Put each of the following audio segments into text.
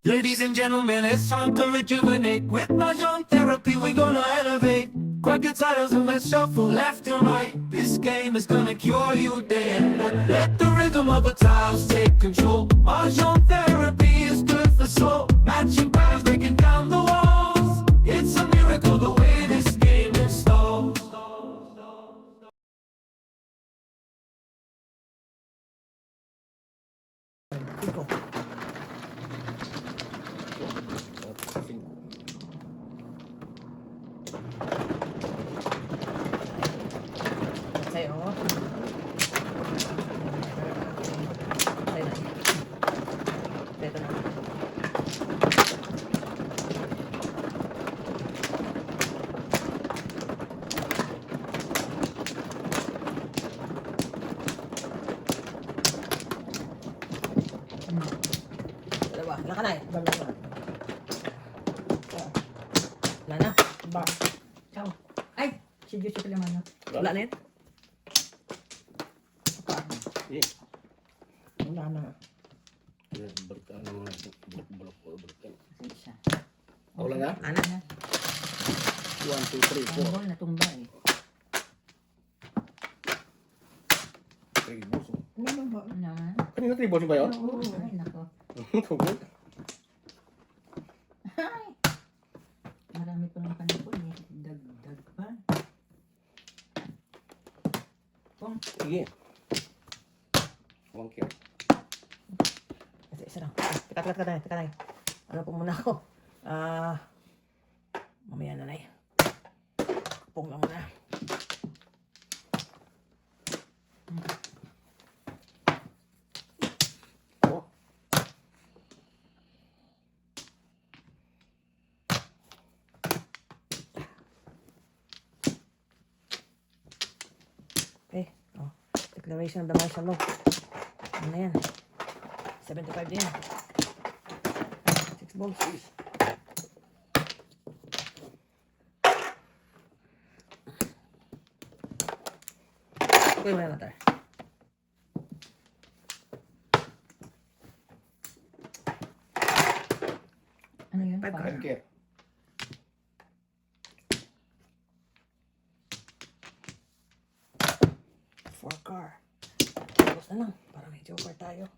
Ladies and gentlemen, it's time to rejuvenate. With Mahjong therapy, we're gonna elevate. Grab your titles and let's shuffle left and right. This game is gonna cure you day and night. Let the rhythm of the tiles take control. Mahjong therapy is good for soul. Matching patterns, breaking down the walls. It's a miracle the way this game installs. Sa'yo. Sa'yo na. Ito na. Dalawa. Wala ka na eh. Dalawa. Wala na. Ba? Ciao. Ay! Si Juicy pala man. Wala na yun? Wala na. Siya. Ako lang na? Ano na? 1, 2, 3, 4. Tumbol na tumba eh. 3 balls. Ano ba? Ano naman? Kanina 3 balls ba yun? Oo. Ay, nako. Tugod. Ay! Marami pa ng panipon eh. Dagdag pa. Pong. Sige. Okay. Kasi isa lang. Teka na. Ano po muna ako? Mamaya na na eh. Pong lang muna. Oh. Okay. Oh. Declaration of the martial law. Ano na yan? 75 din. 6 balls. Okay, wala na tayo. Ano yun? Five Five. Okay. Four car. Tapos na lang. Para may joker tayo.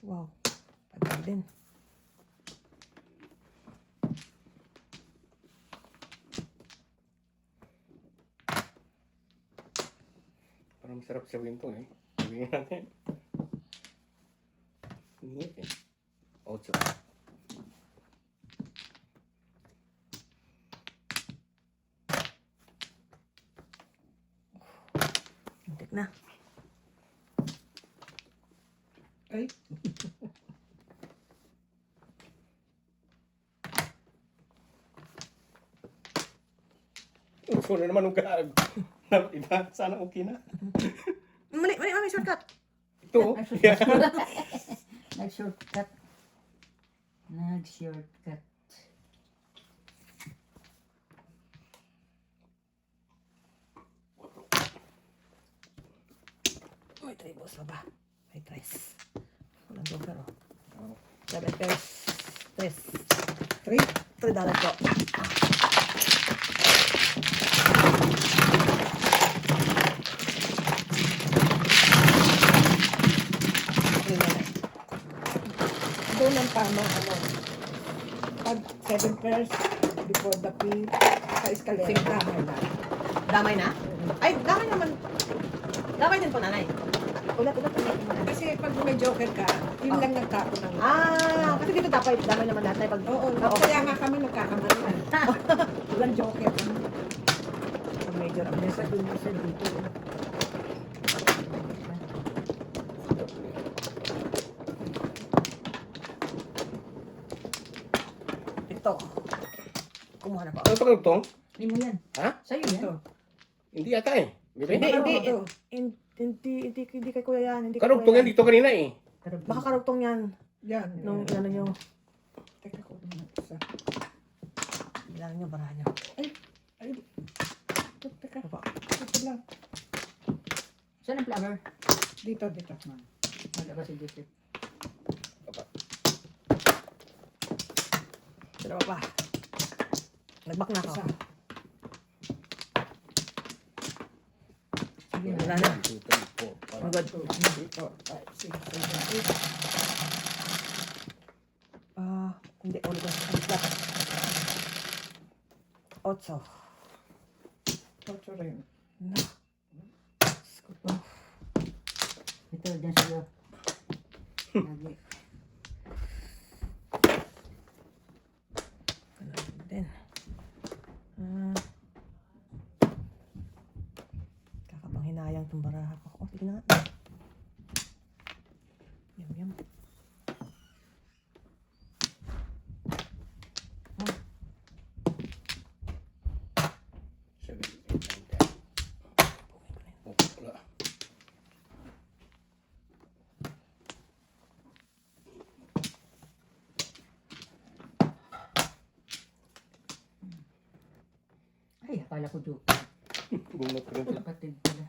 Wow. Pagkakal din. Parang masarap sabihin to eh. Sabihin natin. Hindi eh. 8. Hintik na. Ay, Gusto na naman yung gago. Iba, sana okay na. Mali, shortcut. Ito. Nag-shortcut. Nag-shortcut. May tribos pa ba? May tres. Walang joker oh. 7 pairs. Tres. three. $3 po. Doon ang tama, ano. Pag 7 pairs before the P, sa escalator, tama na. Damay na? Ay, damay naman. Damay din po, nanay. Ulat. Kasi pag may joker ka, yun lang nagtapo ng... Kasi dito dapat damay naman lahat na pag... Oo, kaya nga kami nagkakamalan. Walang joker. Pag major ang Nasa dulo sa dito. Ito. Kumuha na po. Ano pa karugtong? Hindi mo yan. Ha? Sa'yo yan. Ito. Hindi yata eh. Di ba? Hindi kay kuya yan. Hindi kay Karugtong kuya yan dito kanina eh. Baka karugtong yan. Yan. Nung ano nyo. Teka ko naman isa. Bilang nyo, barahan nyo. Ay, teka. Apa. Ito lang. Saan ang flower? Dito. Wala ba si Joseph? Dalawa pa. Nagbak na ako. Isa. Sige, wala na. 1, 2, 3, 4, 5. Magod. 2, 3, 4, 5, 6, 7, 8. Hindi. Ulit ko. Ulit lang. 8. 8 rin. Na. Skupo. Ito, dyan sa'yo. Lagi. Ganun din. Kakapanghinayang itong baraha ko. Oh, sige na nga. Yum, yum. 7, 8, 9, 10. Oh, wala. Ay, akala ko joke. Bunot ko rin. Kapatid pala.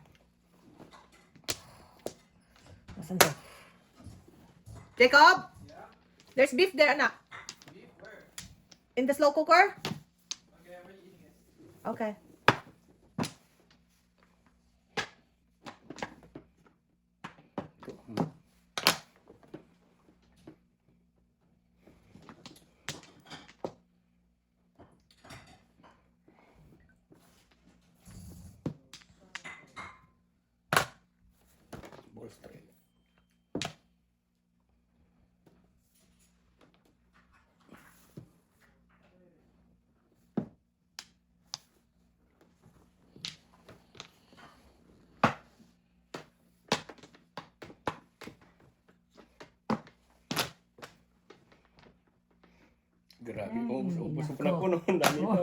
Nasaan to? Jacob! There's beef there, anak. Beef where? In the slow cooker? Okay, I'm already eating it. Okay. Ball straight. Grabe po, ubos ko na po no. Ang dami pa.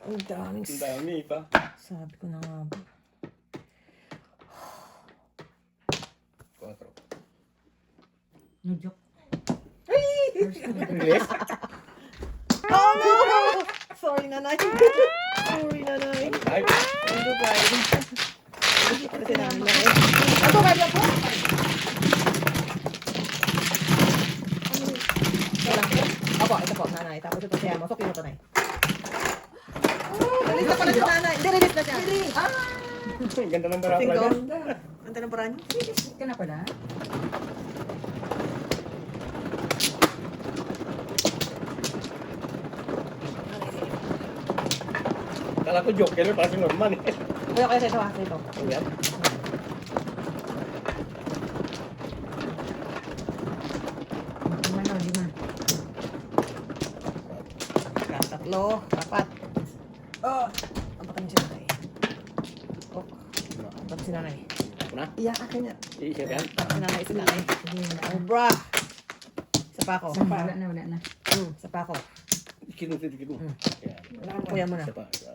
Ang daming Ang dami pa. sabi ko na nga ba. 4. No joke. Yes? Oh no! Sorry, nanay. Sorry, nanay. Ay, Ano ba? Hindi pala si nanay. Ano ba yan po? Opo, ito po, nanay. Tapos ito siya. Masukin mo ito, nay. Release na pala si nanay. Hindi, release na siya. ang ganda ng barako Tingko. niya. Ganda ng paraan. Ito na pala. Kala ko joke, pero parang normal eh. Kaya kaya sa ito, ha? Sa ito. Ayan. Ano, 5. Tatlo, apat. Oh, Ang patang si nanay. Oh, ang patang si nanay. Ako na. iya, akin yan. Iisip yan. Si nanay, si nanay. Sige, wala. Obra. Isa pa ako. Wala na, wala na. Isa pa ako. Dikit mo. Ayan. Wala na. Kuya mo na. Isa pa. Isa.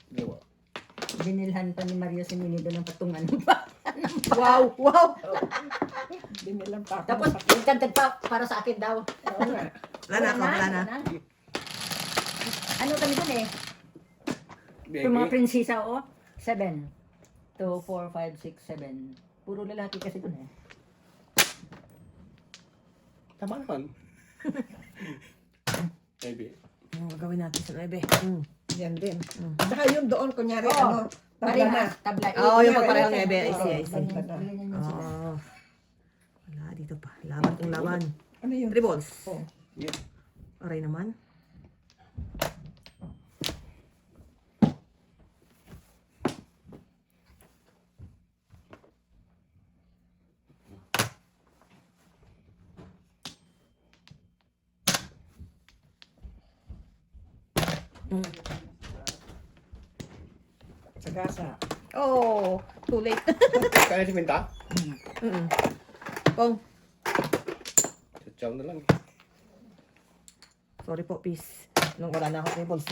Dalawa. Binilhan pa ni Mario Siminido ng patungan pa. Wow, wow. Binilang pa ako. Tapos, nagkantag pa para sa akin daw. Oo nga. Wala na ako, wala na. Ano kami dun eh? Yung mga Baby. prinsesa, oh. 7. 2, 4, 5, 6, 7. Puro lalaki kasi dun eh. Tama naman. Baby. Ano gagawin natin sa 9? Yan din. Saka yung doon, kunyari, Oo. ano, tabla na. Parehas, tabla. Oo, yung Kunyari, pagparehong ano, 9. I see, I oo, see. tabla na. Ganyan yun sila. Oh. Wala, dito pa. Laban kong laban. Ano yung 3 balls. Oh. Yeah. Aray naman. Sagasa. Oh, too late. Kaya si Minta? Pong, Chow na lang. sorry po, peace. Nung wala na ako 3 balls.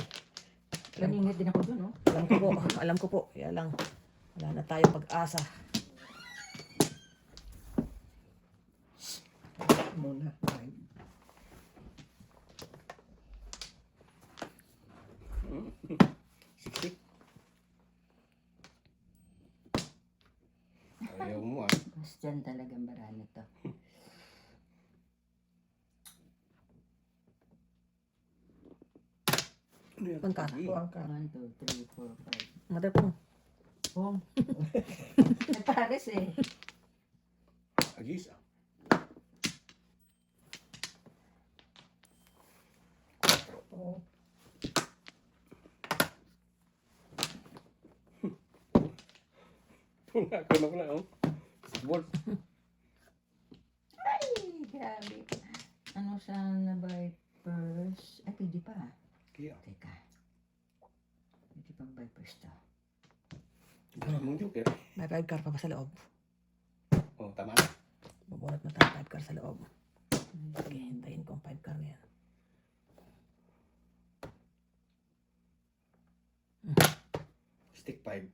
Naningit din ako dun, oh. Alam ko po. Kaya lang, wala na tayong pag-asa. Muna. 60. Ayaw mo ah. Mas dyan talagang barano to. Pangkar. Buwang ka. 1, 2, 3, 4, 5. Mother pong. Pong. Ay, pares eh. Agis ah. Oo. Kuno ko na oh. Balls. Ay, grabe. Ano sana Vipers? Ay, pwede pa. Kaya. Teka. Pwede pang Vipers to. Ano mong joker? May 5 car pa ba sa loob? Oh, tama. Babunot na tayo 5 car sa loob. Okay, hintayin ko ang 5 car na yan. Stick 5.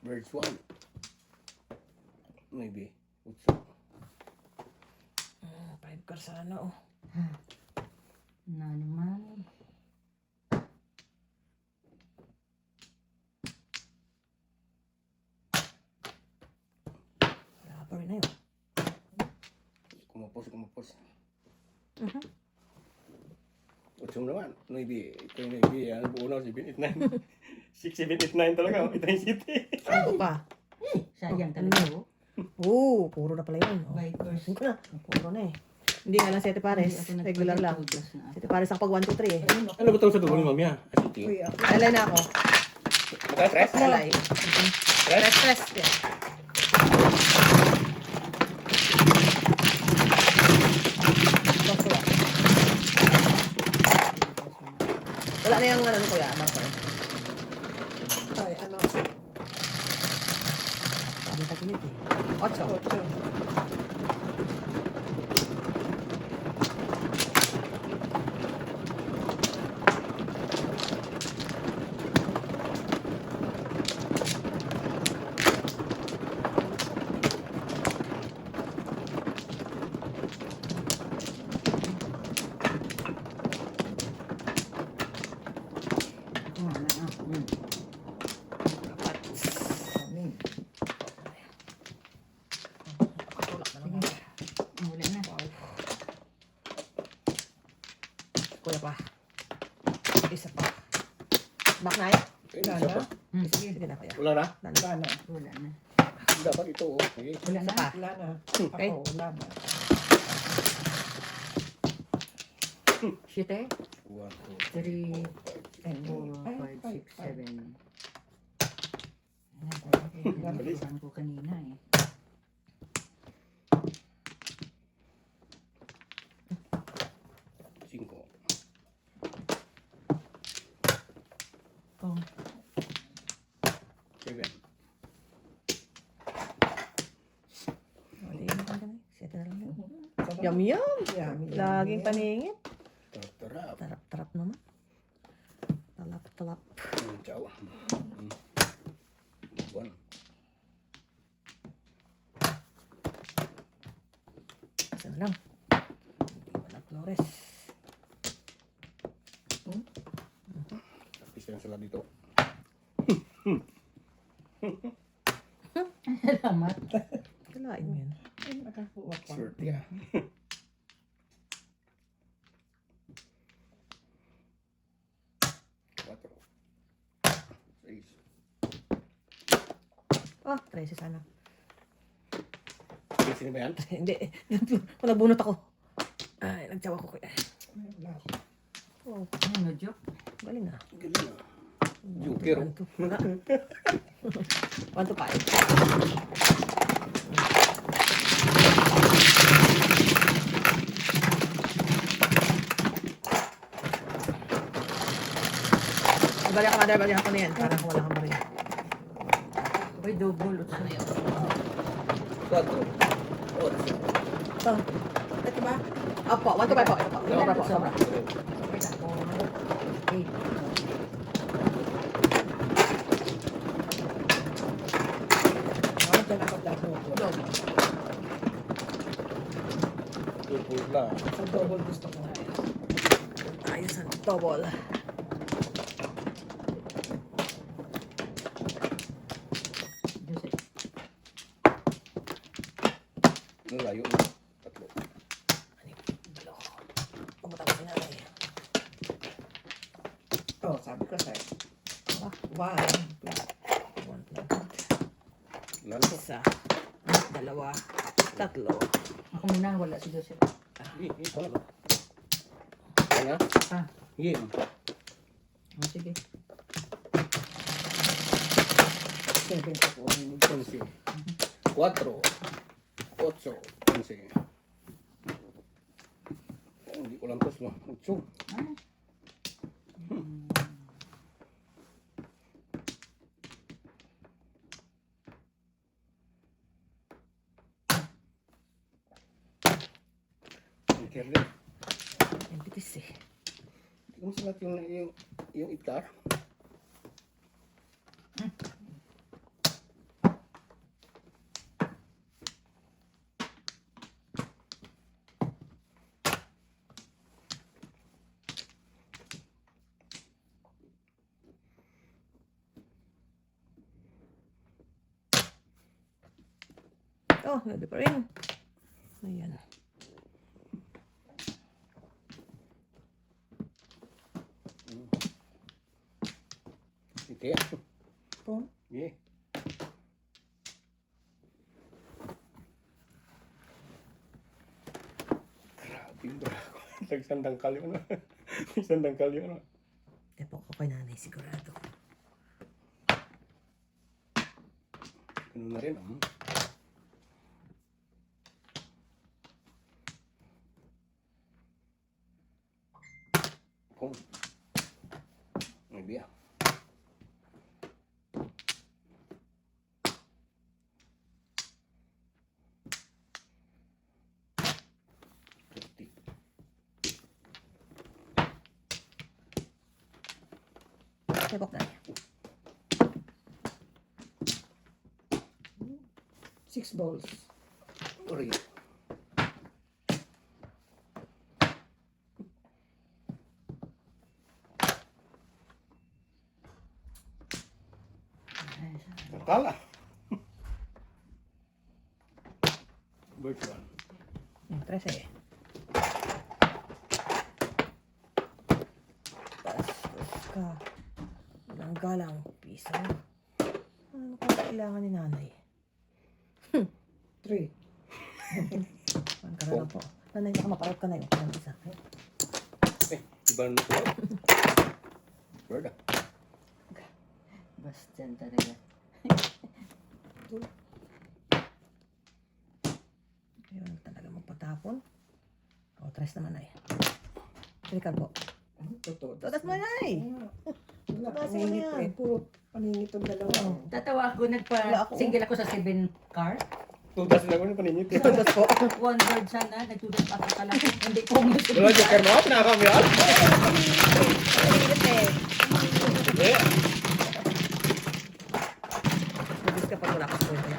Birds 1. Maybe. What's up? 5 car sana oh. Na naman. Wala pa rin na yun. Kumapos. Mhm. What's up naman? Maybe. Ito yung maybe. Ano buo na? 789. 6789 talaga. Oh. Ito yung city. Ano pa? Sayang talaga oh. Oo, puro na pala yun. Oh. Vipers. Tingko na. Puro na eh. Hindi nga lang 7 pares. Hindi ako Regular lang. nagpapatugas na. 7 pares ang pag 1, 2, 3 eh. Ano ba itong sa dulo ni Mamya? City. Uy, ako. Alay na ako. Maka-stress? Alay. Stress. Yeah. Wala na yung ano ni Kuya, marker. Ay, ano? Sabi sa kilit eh. 8. 8. Amin. Tulak na naman. Wala na. Kuya pa. Isa pa. Back na yan? Wala Isa na? pa. Sige na kuya. Wala na? Wala na. Wala na. Wala na. Dapat ito oh. Okay. Wala Isa na. pa. Wala na. Okay. Ako, wala na. Shit eh. 1, 3, 2, 4, 5, 6, 7. Bilis. Nakuhaan ko kanina eh. Cinco. Oh. 7. Wala yun ka na. Set na lang yun. Sarap. Yum yum. Yummy, Laging yummy. paningit. Tarap. Tarap naman. Talap. Ciao. 1. Isa na lang. Wala Flores. Tapos yung sala dito. Salamat. Kalain mo yun. Ay, nakakuha pa. Swerte ah. Cuatro. 6. Oh, 13 sana. Sino ba yan? Hindi. Kung nagbunot ako. Ay, nagtsawa ko kuya. Ay, wala. Oh, Ano, joke? galing ah. Galing ah. Joker. 1 to 5. Balik ako, mother. Balik ako na yan. Para wala kang baril. Uy, double. Ano yun? 4. Oh, Ito ba? opo. 1 to 5 po. Ito po. Sobra po. Sobra. Wait ako. 8. Ah, dyan ako double. Double na. Sa double gusto ko. Ayos ang double. Joseph. Ang layo mo. 3. Pumunta ko sa nanay. Oh, sabi ko sa'yo. One. One plus. Lalo. Isa. Dalawa. Tatlo. Ako muna, wala si Joseph. Hindi, wala. Kaya? Ah, Hindi. oh, sige. 7 ko po. 11, 4, 8, 11. Hindi ko lang tos mo. 8. Ah, Ang kerde. Yung bitis eh. Hindi ko masalat yung itar. Oh, pwede pa rin. Ayan. Hindi. Po. Hindi. Grabe yung brago. Nagsandang kalyo na. Nagsandang kalyo na. Epo ko kay nanay sigurado. Ano na rin. Kung. May biya. Epo ko nanay. 6 balls. Uri. Nakala. Bird one. Yung 13. Bastos ka. Walang galang piso. Ano kung kailangan ni nanay? 3. Ang karala po. Nanay, baka maparap ka na yun. Ang isa. Iba na ito. Bird ah. Bastian talaga. Ayun talaga magpatapon. O, tres naman ay. Balikan po. Totoo. Todas mo nanay. Wala, Basta paningit yan. po eh. Puro paningit ang dalawa. Tatawa ako, Wala ako. nagpa-single ako sa 7 car. Tudas na ko ng paninit. Todas po. One word sana, nagtutod ako ka lang. Hindi ko gusto. Wala dyan, Karma. Pinakakami yan. Pinilit eh. Hindi. Mabis ka pag wala ka score niya.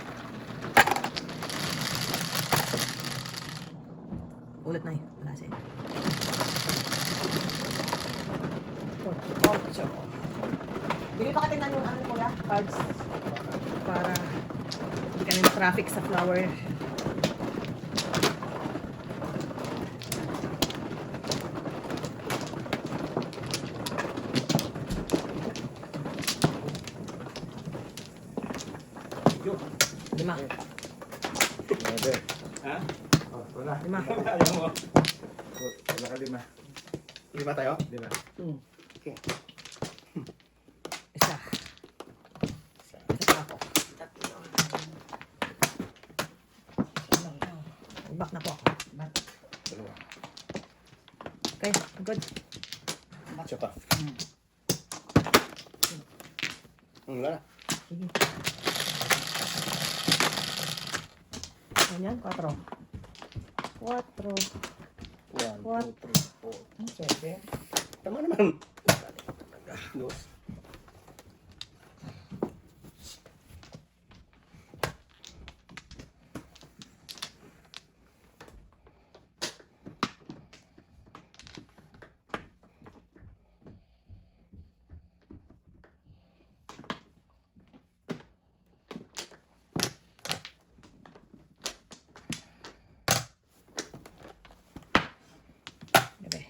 Ulit na yun. Wala siya. 8. Bili pa ka tingnan yung ano ko ya, cards. Para hindi ka na traffic sa flower. Lima. Ha? Wala. Lima. Ayaw mo. Wala ka 5. 5 tayo? 5. Okay. Isa. Isa pa ako. Back na po ako. Dalawa. Okay, good. Isa pa. Wala. Sige. Ganyan, 4. 4. 1, What? 2, 3, 4. 7. Tama naman. Dos. Gabi.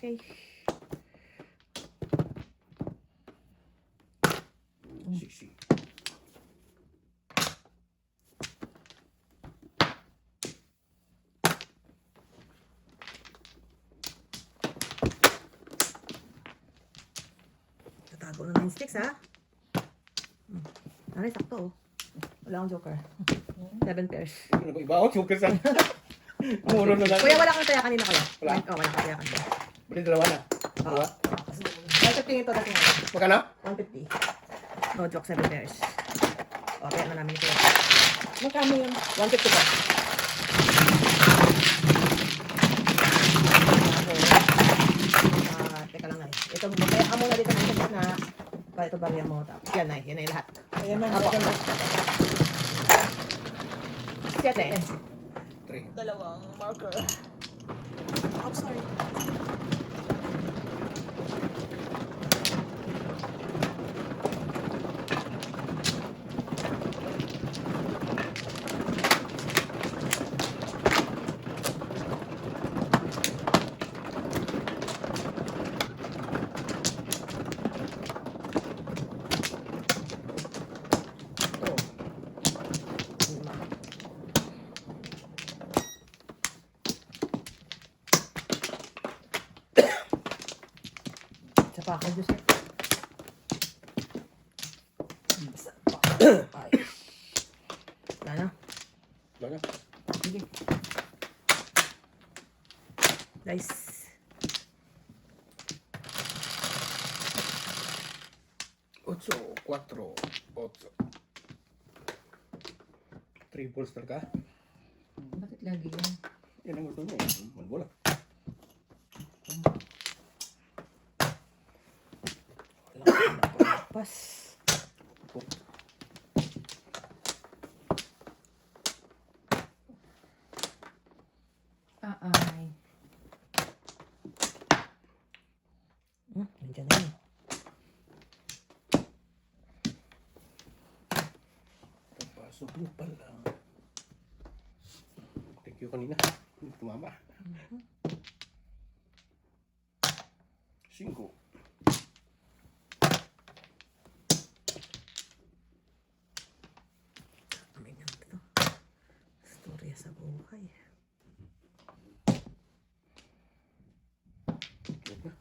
Okay. Siksi. Tatago na 9 sticks, ha? Ay, sakto, oh. Wala akong joker. 7 pairs. Ano ba? Iba ako, sugar sa... Muro na lang. Kuya, wala kang taya kanina kayo? Wala. Oh, wala kang taya kanina. Bali, dalawa na. Dalawa. 150 ito dating ano? Magkano? 150. No joke, 7 pairs. O, kaya na namin ito. Magkano yun? 150 po. Teka lang na eh. Ito, kaya ka muna dito ng na para ito bariya mo. Tapos yan na yan na yung lahat. Ayan na, Apo. magkano? 7. 3. Dalawang marker. Oh, sorry. Isa pa ako, Joseph. Wala na. Baga. Sige. Nice. Ocho, 4, 8. 3 balls talaga. Bakit lagi yan? Yan ang gusto niya. Magbola. Pas. Ay. Nandiyan na yun. Pasok mo pala. Thank you kanina. Tumama. 5. May ganito. Storya sa buhay. Yan na.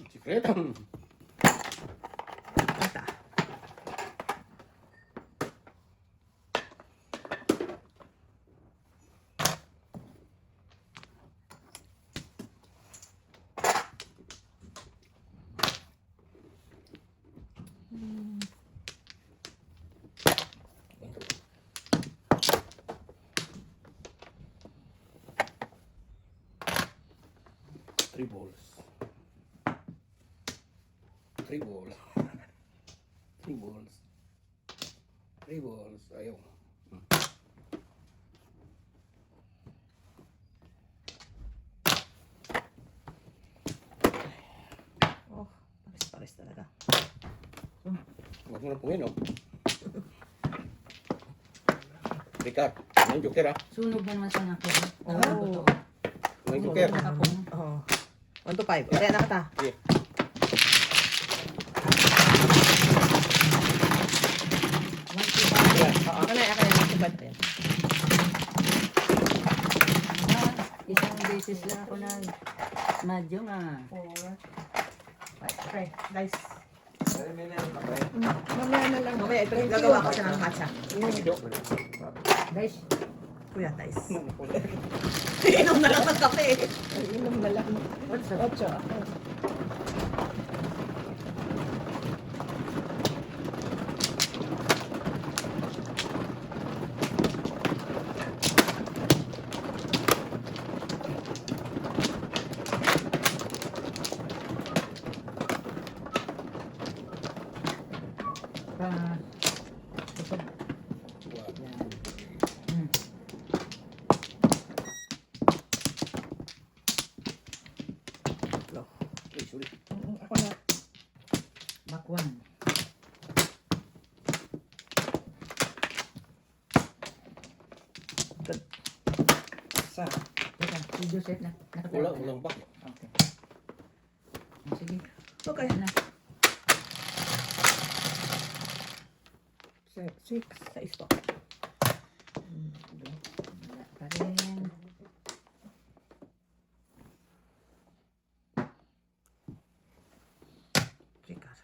Sikretan. Ata. Three balls. 3 balls. 3 balls. 3 balls. Ayaw. Oh, pares-pares talaga. Huwag mo na pungin, oh. Ricard, ano yung joker, ah? Sunog na naman sa akin. Oh. Totoo. Ano yung joker? Oh. 1 to 5. Kaya na kita. Sige. Oo, ako na. Ako na. 1 to 5 rin. Isang beses lang ako na madyo nga. 4. Okay, guys. Mamaya na lang. Mamaya, ito yung gagawa ko siya ng matcha. Guys, Kuya, guys. Inom na lang ng kape. Ay, inom na lang. what's up? Ocho. Pa. Ito. Yan. Sorry. Ako na. Back one. Si Joseph na Wala, walang back. Okay. Sige. Okay. Ayan na. 6. Sa isto. Wala pa rin. Chicas.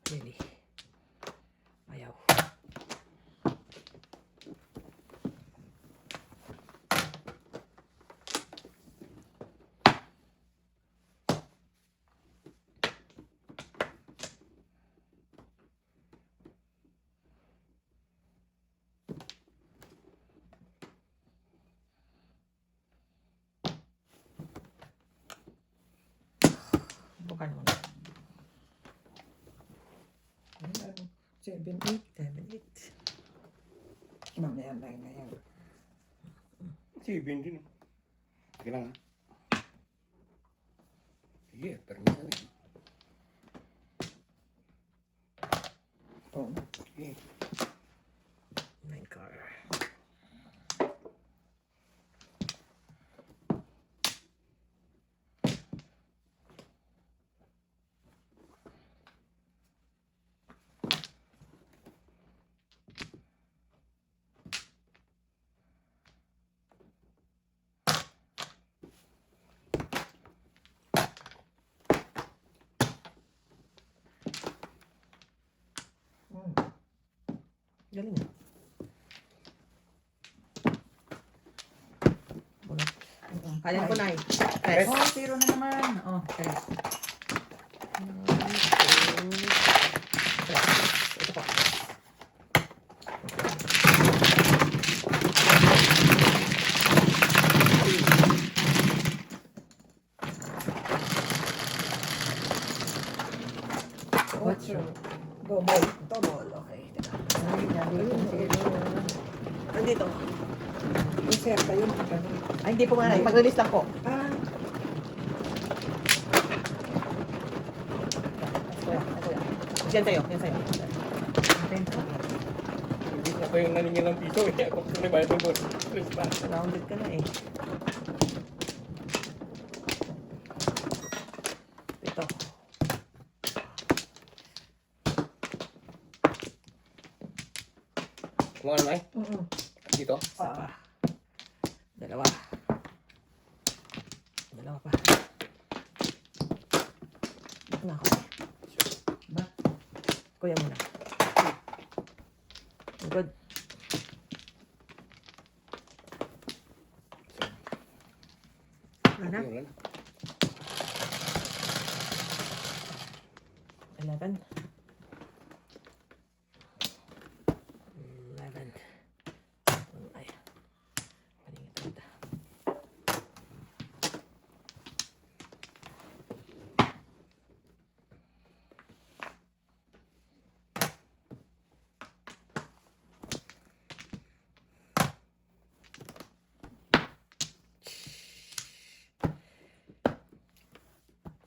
Really? Ayaw. Bukan mo na. 7, 8. 7, 8. Mamaya na yan. Si Ben din. Sige lang ha. Sige, permisan eh. Oh. Sige. 9 car. Galing ah. Bunot. Kaya ko na eh. Press. Oh, zero na naman. Oh, tres. Ito po. What's your... Double. Double. Okay. Teka. Ay, sabi ko. Sige. Andito. Insert yun. Ay, hindi po nga. Pag-release lang po. Ah, Yan sa'yo. Yan sa'yo. Atento. Hindi ako yung naningin ng piso eh. Ako ko na bayad ng boss. Please pa. Rounded ka na eh. Ito. Kung ano na eh. Dito. Dalawa. Dalawa pa. Ito na ako. Ba? Kuya muna. Good. Wala na? Wala na. 11. 11. Ay. Maling ito.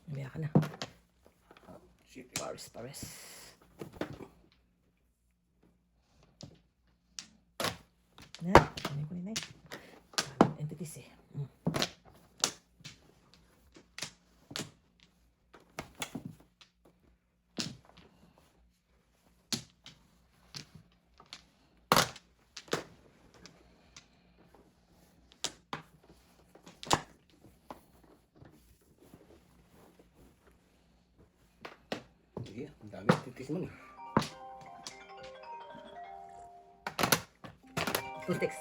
Umiyak ka na. Shit. Paris, Paris. Na, ano ko na entities eh. Sige, ang dami titis mo eh. Two sticks.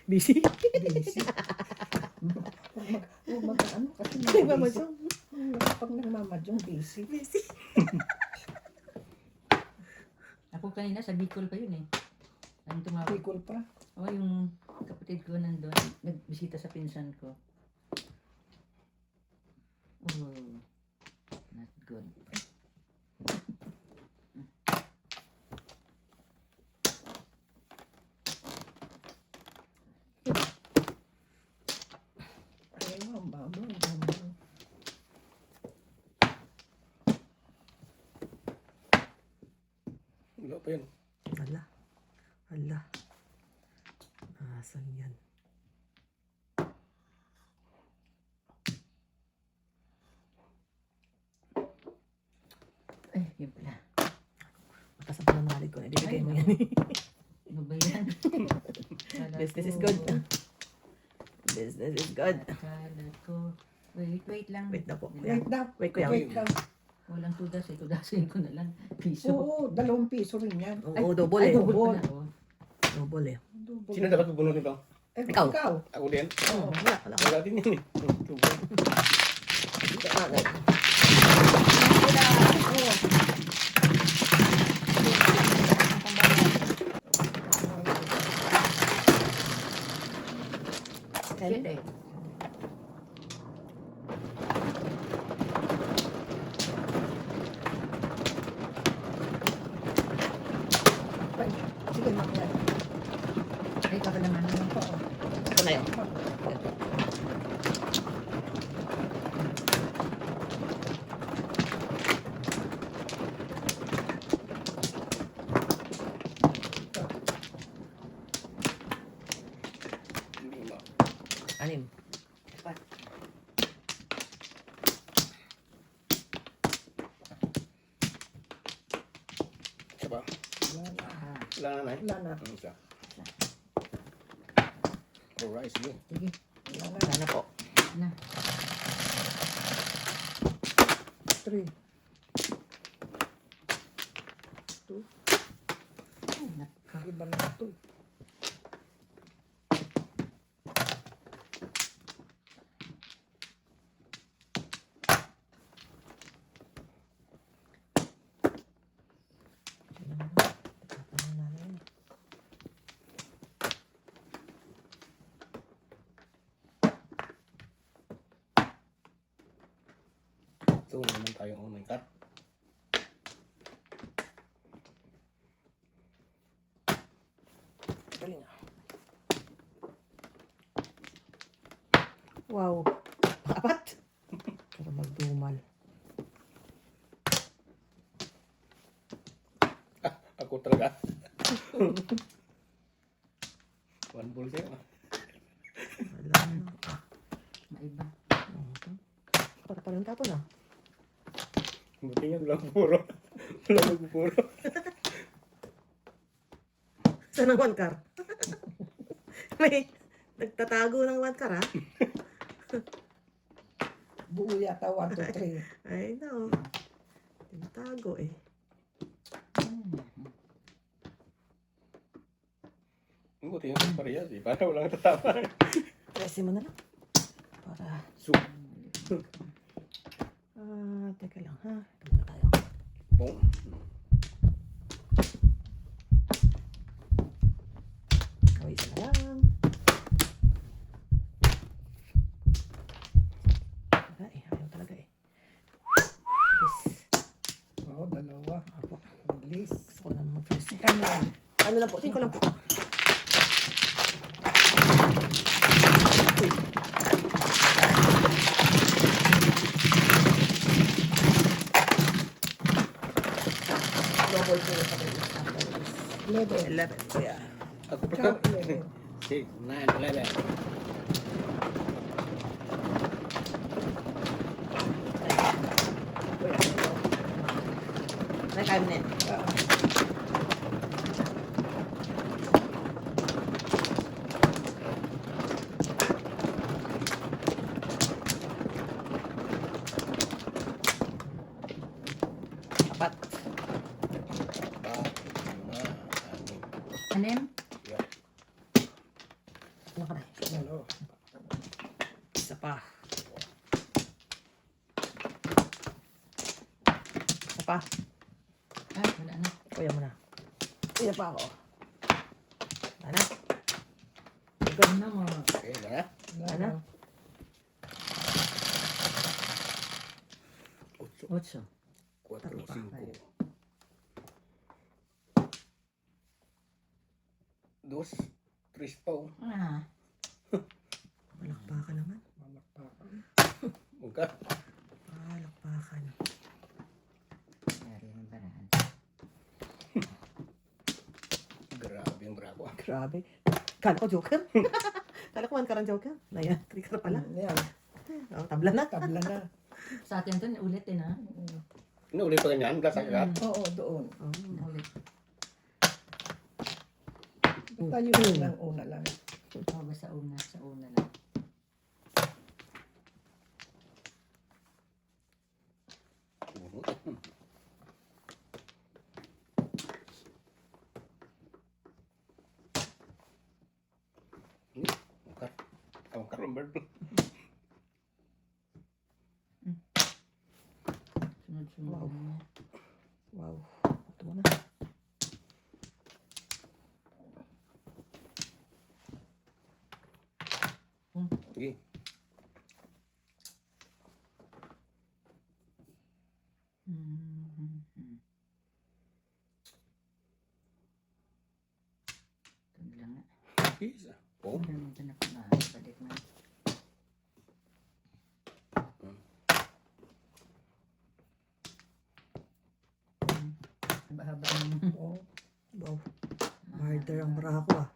Busy. Busy. huwag mag-ano kasi Ay, busy. mamadyong. Pag nagmamadyong busy. Busy. Ako kanina sa Bicol pa yun eh. Ano tumawag? Bicol pa. Oh, yung kapatid ko nandun. Nagbisita sa pinsan ko. Oh, not good. pa yun. Hala. Hala. Asan yan? Ay, yun pala. Mataas ang pamamalig ko. Ibibigay mo yan. Ano ba yan? Business is good. Business is good. Akala ko. Wait lang. Wait na po. Wait daw. Wait ko yan. Wait daw. Walang tudas eh. Tudasin ko na lang. Piso. Oo, 2 piso rin yan. Oo, double Ay, eh. double pala. Oh. Double eh. Sino dapat bubunod nito? Ikaw. Ikaw. Ako din. Oo, wala. Wala din yun eh. Shit eh. Sige, mamaya. Ay, ikaw naman. Ito na yun. Anim. Isa pa. Wala na na eh. Wala na. Isa. Alright, sige. Sige. Wala na po. Na. 3. Ay, naka. Iba na ito. So, naman tayo ang online card. Galing ah. Wow. Apat? Para magdumal. Ako talaga. One ball sa'yo. Wala na. Maiba. Para pa rin tapon ah. Buti nga, walang puro. Walang puro. Saan ang one car? May nagtatago ng one car ah. Buo yata 1, 2, 3. I know. Tinatago eh. Buti nga, parehas eh. Para walang tatama. Presin mo na lang. Para, So, teka lang ha. Ito muna tayo. boom. O, isa na lang. Ay, ayaw talaga eh. Yes. Oo, 2. Apo. Bilis. Gusto ko lang mag-press eh. Ano yan? Ano lang po? 5 lang po. Double po yung pag-i-stop. 11. 11. So, yeah. Ako Ikaw, pa. 11. 6, 9, 11. May kaya mo na yan. Apat. 4, 5, 6. Anim? Yeah. Ano ka na? Dalawa. Isa pa. Isa pa. Ay, wala na. Kuya mo na. Isa pa ako. Wala na. Good. Ano mo? Okay, na. Ano? 8, 8. 4, 5. 2, 3 pa oh. Ah. Palakpakan naman. Malakpakan. Mungka. Palakpakan. Yari ng paraan. Grabe. Kala ko joker. Kala ko man karang joker. Ayan, trigger pala. Yan, Oh, tabla na. tabla na. Sa atin to, ulit din ha. Inulit pa ganyan, plus agad. Oo, doon. Oh. Ulit. Tayo lang una lang. Oh, basta sa una lang. Angkat lembar. Sunod-sunod Wow. na niya. Wow. Ito mo na. Sige. Ito lang nga. Isa. Oh. Ito na pala. Balik na. Haba-haba ng Oo. Wow. Murder ang bra ko ah.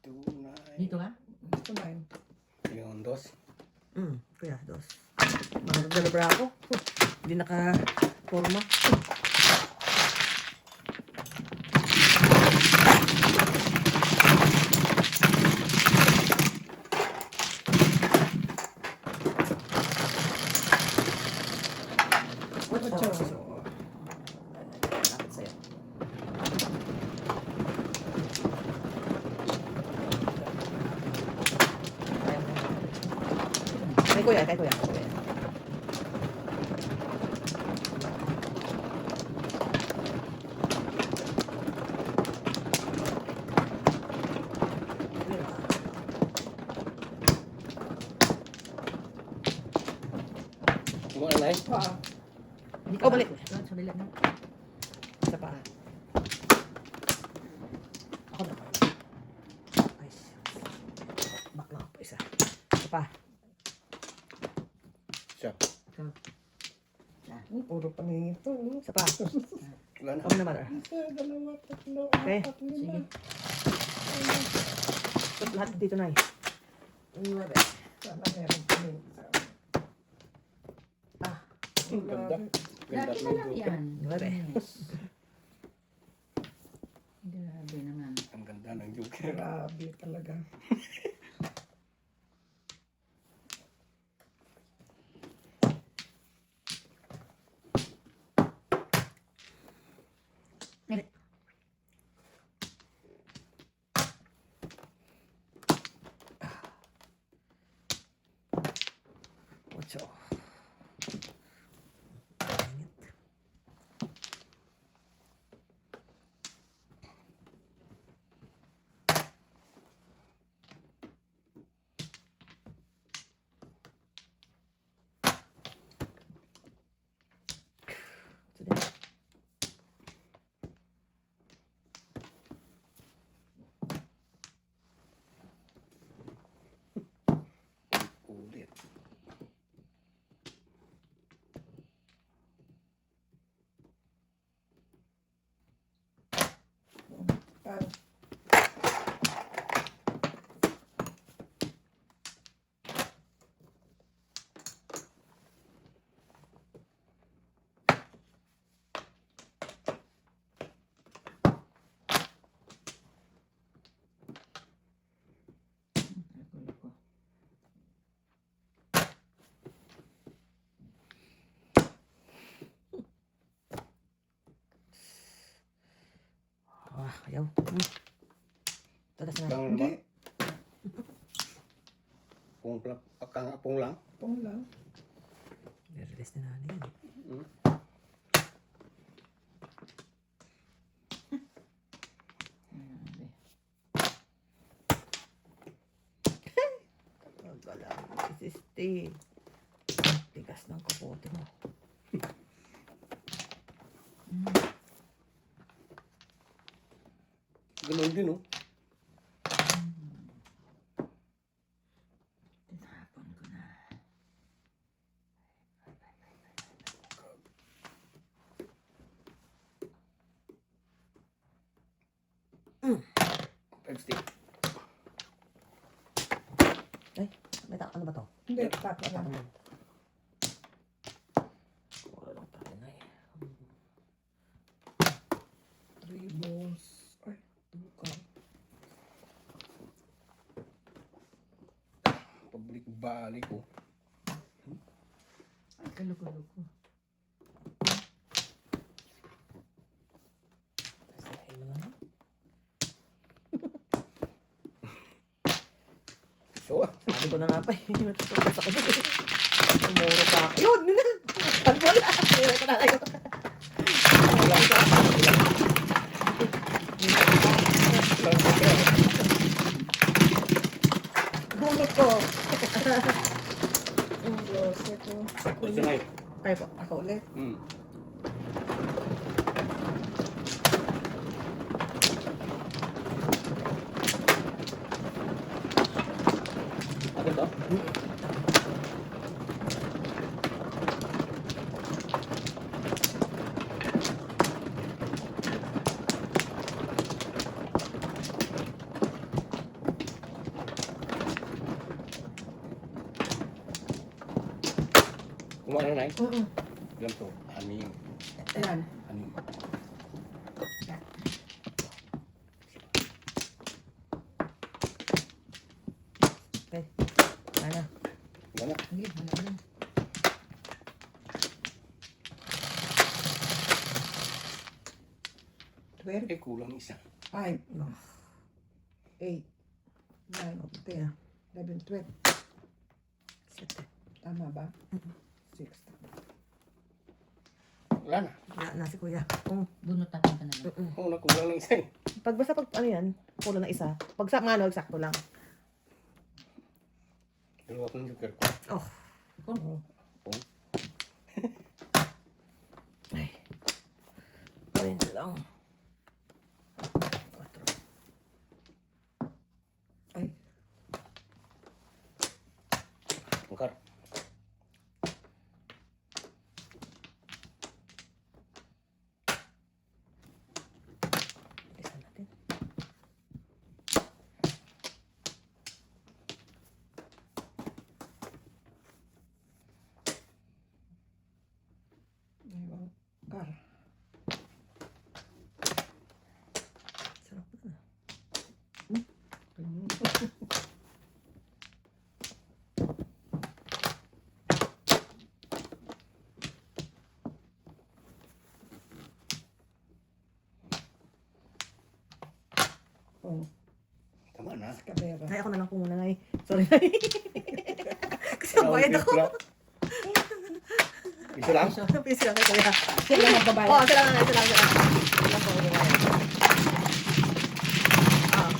Tunay. Dito ka? Ito na yun. Yung dos. Kuya, dos. Murder na bra ko. Hindi naka-forma. Ocho. Lapit sa'yo. Kay kuya, kay kuya. Kay kuya. Kung ano eh. Pa. Dito Oh, balik. Doon sa bilang na. Isa pa. Ako na. Ay, back lang ako isa. Isa pa. Siya. Puro paningito. Isa pa. Wala na. Ako na, mother. Isa, dalawa, tatlo, Okay. apat, lima. Ito, lahat dito na eh. Nueve. Sana meron paningito. Ang ganda. Ganda Lagi na lang ng yan. Nueve. Yes. Grabe naman. Ang ganda ng Joker. Grabe talaga. Ocho. Sige. Ulit. Pan. Loko-loko. Ah, ayaw. Tatas na. Kang Hindi. naman. Pung lang. Pong lang. I-release na natin yan. Hmm. Grabe. Wala. Siste. Tigas ng kapote mo. Ganun din, oh. Tinapon ko na. Five stick. Ay, ano ba to? Hindi, tapo lang. Wala lang tayo na eh. 3 balls. Ay, 2 ka. Pabalik-balik, oh. Ay, kaluko-luko. Sasahin mo na. So, Sabi ko na nga pa eh. Natutukas ako dun eh. Tumuro pa ako. Yun! Ano na? Tumuro ko na kayo. Bunot ko. Ang balls ito. what's the knife? Kayo po. Ako ulit. Hmm. Ano to? Kumano na eh? Ilan to? Anim. Ayan. Anim. Okay. Ano? Wala. Hindi, wala na. Eh, kulang isa. 5, 8, 9, 10, 11, 12. Sete. Tama ba? 6. Wala na. Wala na si kuya. Kung, Bunutan ka na lang. Oo, nakulang ng isa eh. pag basta pag ano yan, pulo na isa. Pag sa ano, eksakto lang. Dalawa kong joker ko. Oh. Kung Ay. 20 lang. 4. Ay, Angkar. Isa natin. ayun. Kar. Sarap na. Oh, Tama na. kabera. Ay, ako na lang po muna ngay. Sorry na. Kasi ang bayad ako. Isa lang? Peace lang kay kuya. Sila magbabayad. Oo, sila nga, sila nga. Sila po magbabayad. Ah.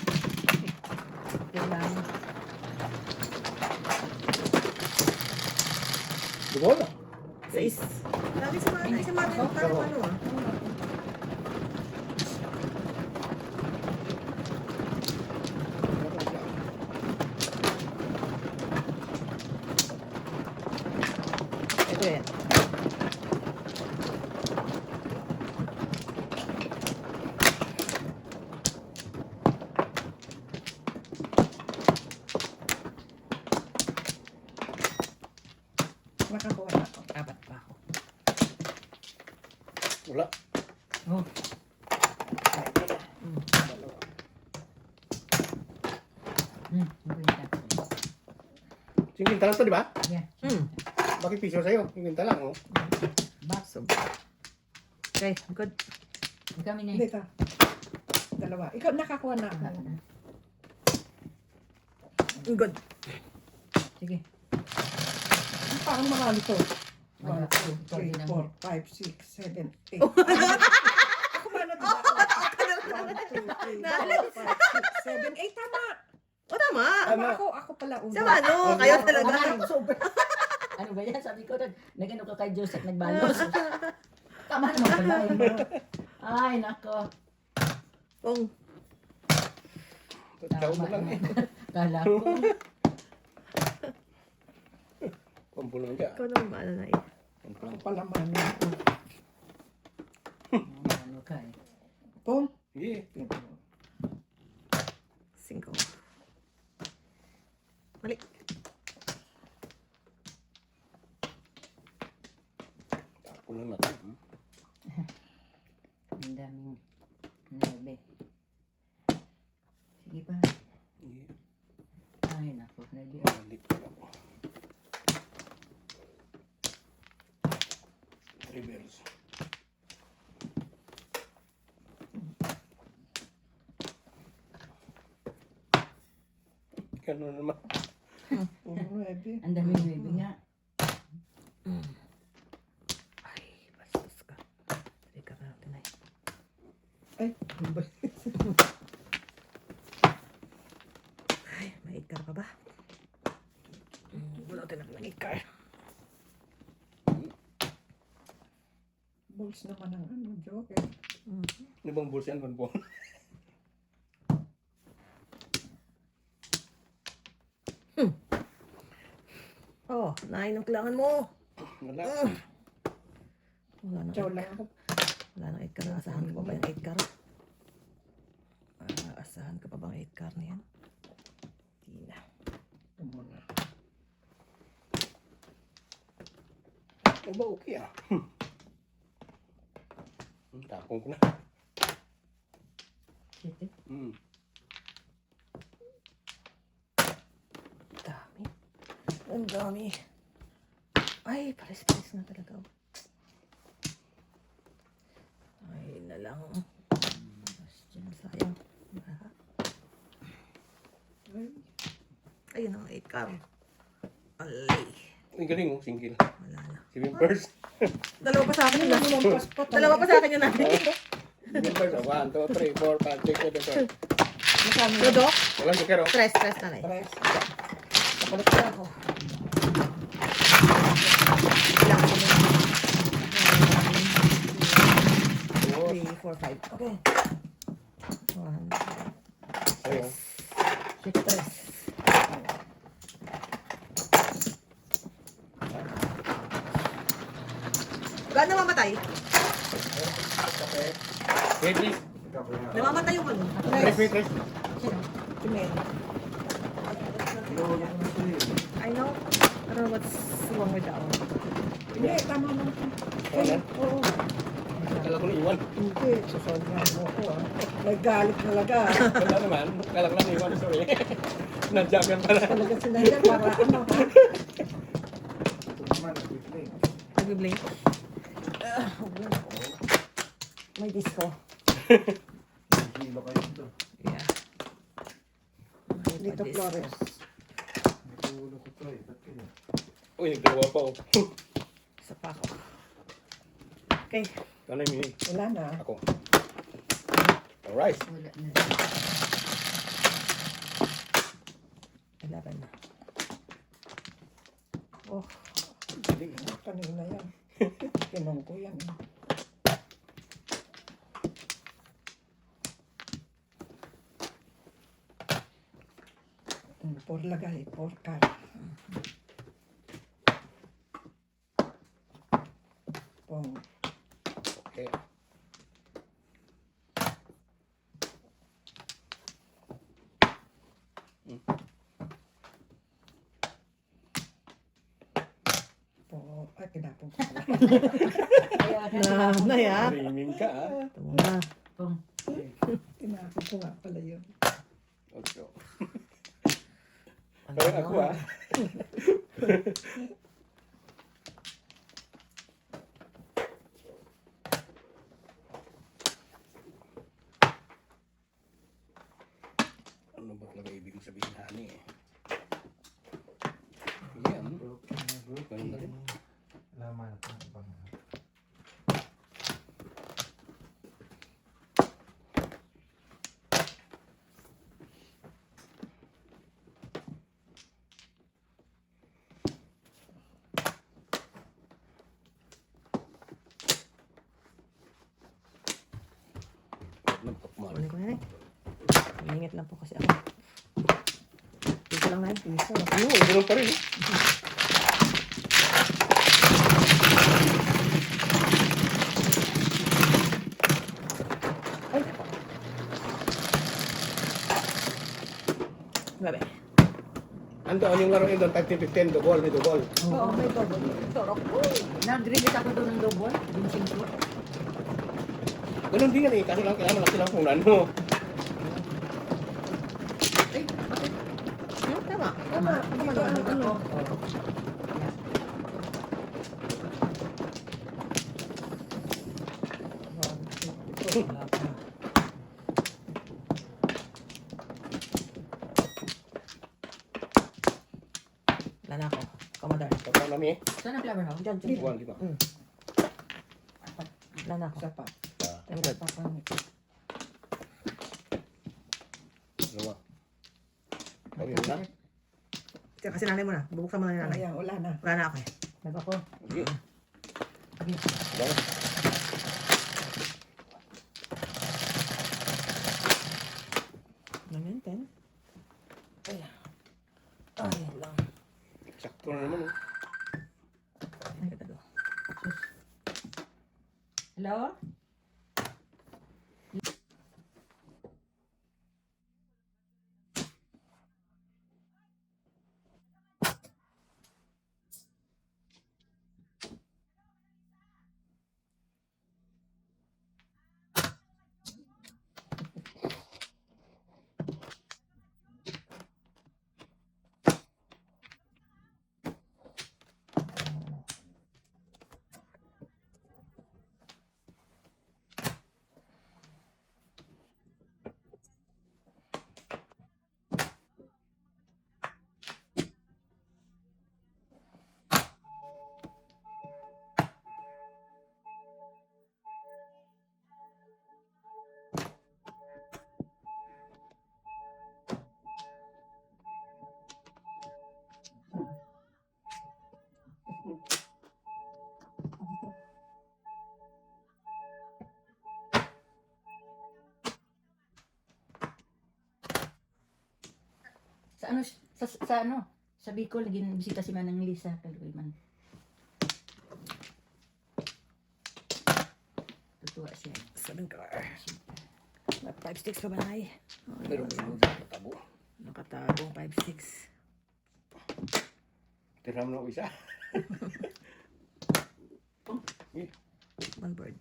Kailan. Dugo na. 6. Lagi si Mata. Si Mata yung parang ano ah. Ito yan. Nakakuha na ako. 4 pa ako. Wala. Oh, magkwenta. Singkinta lang to, di ba? Yeah. Bakit piso sa'yo? Singkinta lang, oh. So, okay, good. Kami na Dito. Dalawa. Ikaw nakakuha na ako. Good. Sige. Paano marami to? 1, Wala. 2, 3, Ikaw din 4, 5, 6, 7, 8. Ako ba na diba? 1, 2, 3, 4, 5, 6, 7, 8. Tama. O, tama. Tama. Ako pala una. Sama, no? Kayo talaga. Ano ba yan? Sabi ko, nag-ano ka kay Joseph, nagbalos. Tama naman pala. Ay, nako. Kung, Chow mo lang eh. Kala ko. Pampulong ka. Ikaw naman ba, nanay? Ang palaman. Ano ka eh. Pong. Sige. 5. Mali. Tapulong natin. Ang daming 9. Sige pa. Sige. Ay, naku. 9. Balik ka ako. Reverse. Ganun naman. Nuebe. Ang daming 9 nga. Ay, bastos ka. Dali ka na, nanay. Ay, ano ba? Ay, may 8 car pa ba? Wala din ako ng 8 car. Balls naman ang ano, joker. Ano bang bulsa yan? Panpon? Oh, 9 ang kailangan mo. Wala. Wala na. Chow lang ako. Wala nang 8 car. Asahan ka pa ba yung 8 car? Asahan ka pa bang 8 car na yan? Hindi na. Ito muna. Ito ba okay ah? Tapong ko na. Shit eh. Dami. Ang dami. Ay, pares-pares na talaga. Ay, na lang. Sayang. Ay, Ayun ang 8 car. Alay. Ang galing oh, single. Wala na. Si Wimpers. Dalawa pa sa akin yun. lumampas pa Dalawa pa sa akin yun natin. Wimpers, 1, 2, 3, 4, 5, 6, 7, 8. Magkano? Dodo? Walang sukero. Tres na na. Tres. Nakulit na ako. Ilang kami. 3, 4, 5. Okay. 1, Ayun. 6, 3. Gaano namamatay? Wait, please. Namamatay yung ano. Wait. Tumel. I know. I don't know what's wrong with that one. Hindi, tama naman. Ayan. Oo. Akala ko na iwan. Hindi, sasabihan mo ako ah. Naggalit talaga. Wala naman. Akala ko na iwan. Sorry. Nadyagan pala. Talaga sila dyan para ano ha. Ito naman, quickly. Nag-blink. May disco. Kilo kayo dito. Yeah. Dito Flores. Natulog ko to eh. Ba't kayo? Uy, nagdalawa pa oh. Isa pa ako. Okay. Ano yung mini? Wala na. Ako. Alright. Wala na. 11 na. Oh. Galing. Kanina yan. Kinong ko yan. Por lagay, por car. Pong. Okay. Pong. Ay, pinapong ko. Na ya. Dreaming ka ah. Ito muna. Pong. Pinapong ko nga pala yun. Okay. Parang ako ah. Ano ba talaga ibig mo sabihin, honey eh? Yan. Ganun na rin. Laman ito. Ibang Nagpapmal. Kunin ko na eh. Ingit lang po kasi ako. Piso lang na yun, piso. Oo, ganun pa rin. Grabe. Andoon yung laro yun doon, 15-15, double, may double. Oo, may double. Torok. Nag-release ako doon ng double. Ginseng ko. Ganun din yan eh, kaso lang kailangan lang silang kung ano. Ay, bakit? Tama. Tama. Hindi ko ano. Ako. Wala pa. Wala na ako. Commodore. Pagka nami, Saan ang flower house? Diyan, diyan. buwan, di ba? Wala na ako. Isa pa. I'm good. Papangit. Ano ba? Kami na? Kaya kasi nanay mo na. Bubuksan mo na ni nanay. Ayan, wala na. Wala na ako eh. Nag ako. Sige. Diba? Ano yun, 10? Ayan lang. Sakto na naman. Hello? Sa ano, sa ano, sa Bicol, naging bisita si Manang Lisa, Kaluiman. Tutuwa siya. 7 car. 5-6 pa ba na eh? Pero tabo. Nakatagong 5-6. Tiram na ako isa. One bird.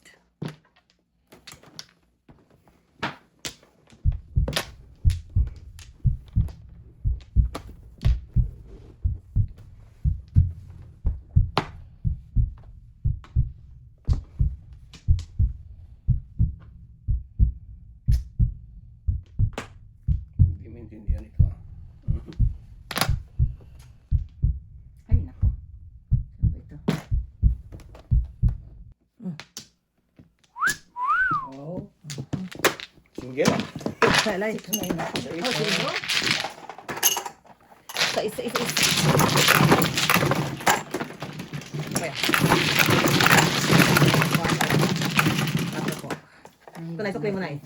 Hindi maintindihan ito ah. Ay, nako. Saan ba ito? Oh. Single ah. Salay. Oh, sino? Isa. Kaya. Tatlo po. Ito na, isukli mo na eh.